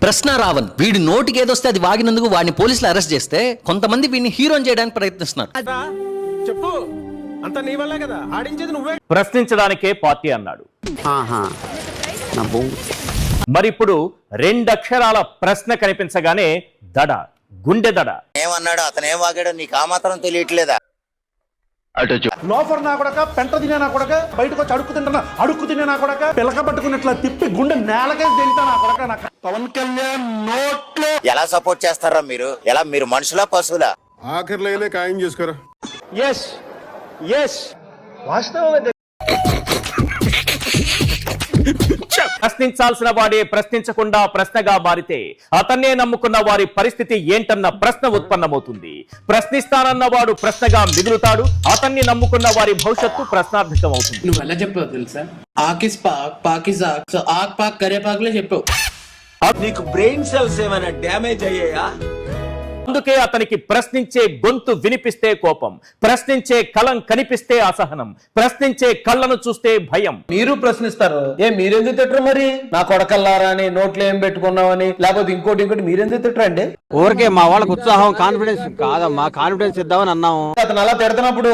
ప్రశ్న రావణ్ వీడి నోటికి ఏదొస్తే అది వాగినందుకు వాడిని పోలీసులు అరెస్ట్ చేస్తే కొంతమంది వీడిని హీరోని చేయడానికి ప్రయత్నిస్తున్నారు. చెప్పు అంత నీ వల్లే కదా ఆడించేది నువ్వే. ప్రశ్నించడానికే పార్టీ అన్నాడు. మరి ఇప్పుడు 2 అక్షరాల ప్రశ్న కనిపించగానే దడ, గుండె దడ. ఏమన్నాడు అతను, ఏం వాగాడో నీకు ఆ మాత్రం తెలియట్లేదా? లోఫర్ నా కొడక, పెంట తినే నా కొడక, బయటకు వచ్చి అడుక్కు తినే నా కొడక, పిలక పట్టుకున్నట్లా తిప్పి గుండె నేలకే తింటా నా కొడక. నాకు పవన్ కళ్యాణ్ నోట్లో ఎలా సపోర్ట్ చేస్తారా మీరు? ఎలా మీరు మనుషులా పశువులా? ఆఖరిలో ఖాయం చేసుకోరా. వాస్తవం. ప్రశ్నించాల్సిన వాడే ప్రశ్నించకుండా ప్రశ్నగా మారితే అతన్నే నమ్ముకున్న వారి పరిస్థితి ఏంటన్న ప్రశ్న ఉత్పన్నమవుతుంది. ప్రశ్నిస్తానన్న వాడు ప్రశ్నగా మిగులుతాడు. అతన్ని నమ్ముకున్న వారి భవిష్యత్తు ప్రశ్నార్థకం అవుతుంది. నువ్వు ఎలా చెప్పావు తెలుసా? ఆకిస్ పాక్, పాకిస్ ఆక్, సో ఆక్ పాక్ కరే పాక్లే చెప్పావు. నీకు బ్రెయిన్ సెల్స్ ఏమైనా డ్యామేజ్ అయ్యాయా? అందుకే అతనికి ప్రశ్నించే గొంతు వినిపిస్తే కోపం, ప్రశ్నించే కలం కనిపిస్తే అసహనం, ప్రశ్నించే కళ్ళను చూస్తే భయం. మీరు ప్రశ్నిస్తారు, మీరెందుకు తిట్టరు? మరి నా కొడకల్లారా అని, నోట్లో ఏం పెట్టుకున్నావని, లేకపోతే ఇంకోటి మీరెందుకు తిట్టరండి? ఊరికే మా వాళ్ళకి ఉత్సాహం, కాన్ఫిడెన్స్ కాదమ్మా, కాన్ఫిడెన్స్ ఇద్దామని అన్నాము. అతను అలా తిడుతున్నప్పుడు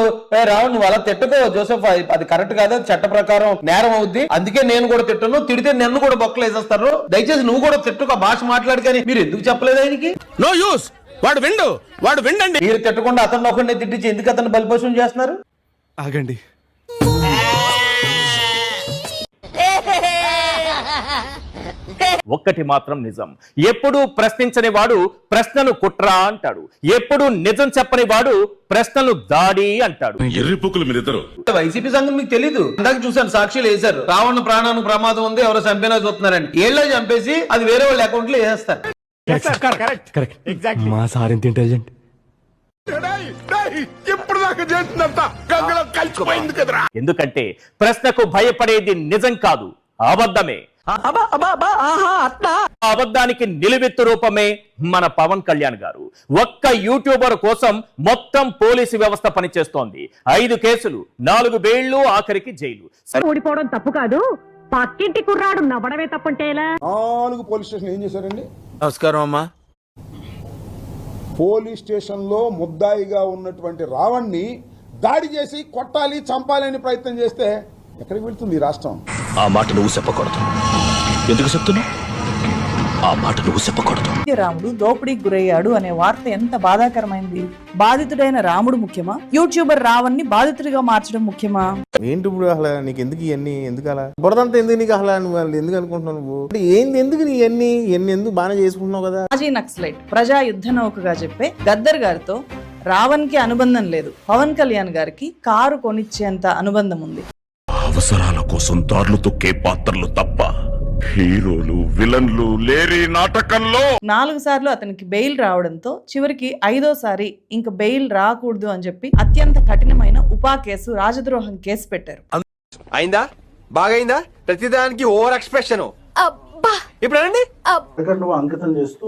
రావు నువ్వు అలా తిట్టుకో జోసెఫ్, అది కరెక్ట్ కాదు, చట్ట ప్రకారం నేరం అవుద్ది, అందుకే నేను కూడా తిట్టను, తిడితే నన్ను కూడా బొక్కలు వేసేస్తారు, దయచేసి నువ్వు కూడా తిట్టుకో, భాష మాట్లాడు. కానీ మీరు ఎందుకు చెప్పలేదు ఆయనకి? నో యూస్, వాడు విండండి. మీరు తిట్టకుండా అతను ఒకరిని తిట్టించి ఎందుకు అతను బలిపోషణ చేస్తున్నారు? ఆగండి. ఒక్కటి మాత్రం నిజం, ఎప్పుడూ ప్రశ్నించని వాడు ప్రశ్నను కుట్రా అంటాడు. ఎప్పుడూ నిజం చెప్పని వాడు ప్రశ్నలు దాడి అంటాడు. ఎర్రిపుక్కులు మీరిద్దరు. వైసీపీ సంఘం మీకు తెలీదు. ఇందాక చూసాను, సాక్షులు వేశారు, రావణ ప్రాణానికి ప్రమాదం ఉంది, ఎవరో చంపినా చూస్తున్నారని. ఏళ్ళో చంపేసి అది వేరే వాళ్ళ అకౌంట్ లో వేస్తారు. మా సార్ ఎంత ఇంటెలిజెంట్. ఇప్పుడు దాకా చేసినంత గంగలో కలిసిపోయింది కదరా. ఎందుకంటే ప్రశ్నకు భయపడేది నిజం కాదు, అబద్ధమే. అబద్ధానికి నిలువెత్తు రూపమే మన పవన్ కళ్యాణ్ గారు. ఒక్క యూట్యూబర్ కోసం మొత్తం పోలీసు వ్యవస్థ పనిచేస్తోంది. 5 కేసులు, 4 బెయిళ్లు, ఆఖరికి జైలు. ఓడిపోవడం తప్పు కాదు, పక్కింటి కుర్రాడు నవ్వడమే తప్పంటేలా. 4 పోలీస్ స్టేషన్ ఏం చేశారండి? నమస్కారం అమ్మా. పోలీస్ స్టేషన్ లో ముద్దాయిగా ఉన్నటువంటి రావణ్ణి దాడి చేసి కొట్టాలి, చంపాలని ప్రయత్నం చేస్తే ఎక్కడికి వెళ్తుంది ఈ రాష్ట్రం? ఆ మాట నువ్వు చెప్పకూడదు. ఎందుకు చెప్తున్నావు? ఆ మాట నువ్వు చెప్పకూడదు. రాముడు దోపిడీకి గురయ్యాడు అనే వార్త ఎంత బాధాకరమైంది. బాధితుడైన రాముడు ముఖ్యమా, యూట్యూబర్ రావణ్ణి బాధితుడిగా మార్చడం ముఖ్యమా? ఏంటి ఇప్పుడు అసలు నీకు ఎందుకు ఇవన్నీ? ఎందుకు అలా బురదంతా ఎందుకు నీకు అసలు? నువ్వు ఎందుకు అనుకుంటున్నావు? నువ్వు ఏంది ఎందుకు నీ ఇవన్నీ ఎందుకు బాగా చేసుకుంటున్నావు కదా? మాజీ నక్సలైట్, ప్రజా యుద్ధ నౌకగా చెప్పే గద్దర్ గారితో రావణ్ కి అనుబంధం లేదు. పవన్ కళ్యాణ్ గారికి కారు కొనిచ్చేంత అనుబంధం ఉంది. అవసరాల కోసం దారులు తొక్కే పాత్రలు తప్ప హీరోలు విలన్లు లేరి నాటకంలో 4 సార్లు అతనికి బెయిల్ రావడంతో చివరికి 5వ సారి ఇంక బెయిల్ రాకూడదు అని చెప్పి అత్యంత కఠినమైన ఉపా కేసు, రాజద్రోహం కేసు పెట్టారు. అయిందా? బాగైందా? ప్రతిదానికి ఓవర్ ఎక్స్ప్రెషన్. ఇప్పుడు అంకితం చేస్తూ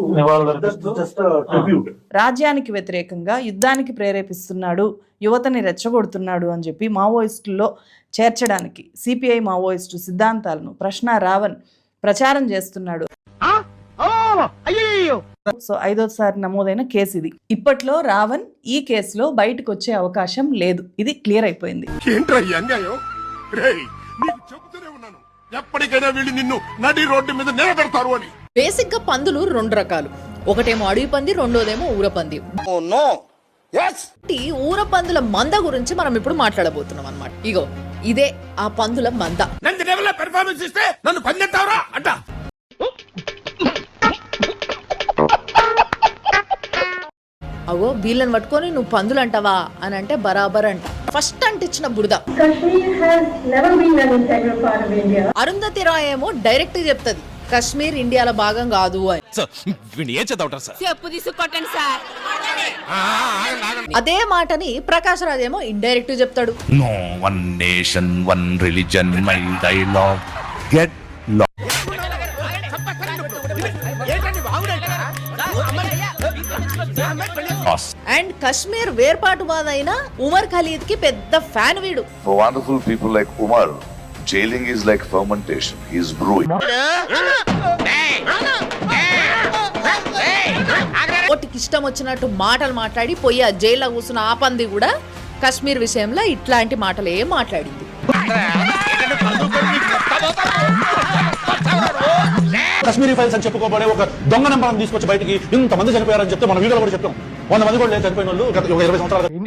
రాజ్యానికి వ్యతిరేకంగా యుద్ధానికి ప్రేరేపిస్తున్నాడు, యువతని రెచ్చగొడుతున్నాడు అని చెప్పి మావోయిస్టుల్లో చేర్చడానికి సిపిఐ మావోయిస్టు సిద్ధాంతాలను ప్రశ్న రావణ్ ప్రచారం చేస్తున్నాడు. సో 5వ సారి నమోదైన కేసు ఇది. ఇప్పట్లో రావణ్ ఈ కేసులో బయటకు వచ్చే అవకాశం లేదు. ఇది క్లియర్ అయిపోయింది. ఎప్పటికైనా వీళ్ళు నిన్ను నడి రోడ్డు మీద నిలబెడతారు అని. బేసిక్ గా పందులు 2 రకాలు, ఒకటేమో అడవి పంది, రెండోదేమో ఊరపంది. ఊరపందుల మంద గురించి మనం ఇప్పుడు మాట్లాడబోతున్నాం అన్నమాట. ఇగో ఇదే ఆ పందుల మంద. పెర్ఫార్మెన్స్ ఇస్తే నన్ను పందెట్టావరా అంట. అవో వీళ్ళని పట్టుకొని నువ్వు పందులు అంటావా అని అంటే బరాబర్ అంట. ఫస్ట్ అంటించిన బురద. అరుంధతి రాయ్ ఏమో డైరెక్ట్ చెప్తది కశ్మీర్ ఇండియాలో భాగం కాదు అని. అదే మాటని ప్రకాష్ రాజ్ ఏమో ఇండైరెక్ట్ చెప్తాడు. No one nation one religion my dialogue get and Kashmir వేర్పాటువాద అయిన ఉమర్ ఖలీద్ కి పెద్ద ఫ్యాన్ వీడు. For wonderful people like Umar, jailing is like fermentation. He is brewing. ఇష్టం వచ్చినట్టు మాటలు మాట్లాడి పోయి ఆ జైల్లో కూర్చున్న ఆ పంది కూడా కశ్మీర్ విషయంలో ఇట్లాంటి మాటలు ఏం మాట్లాడింది. కాశ్మీరీ ఫైల్స్ అని చెప్పుకోబడే ఒక దొంగ నెంబర్ తీసుకొచ్చి బయటికి ఇంతమంది చనిపోయారని చెప్తే మన వీడియోలో కూడా చెప్తాం. 100 మంది కూడా లేదు చనిపోయిన వాళ్ళు. 20 సంవత్సరాలు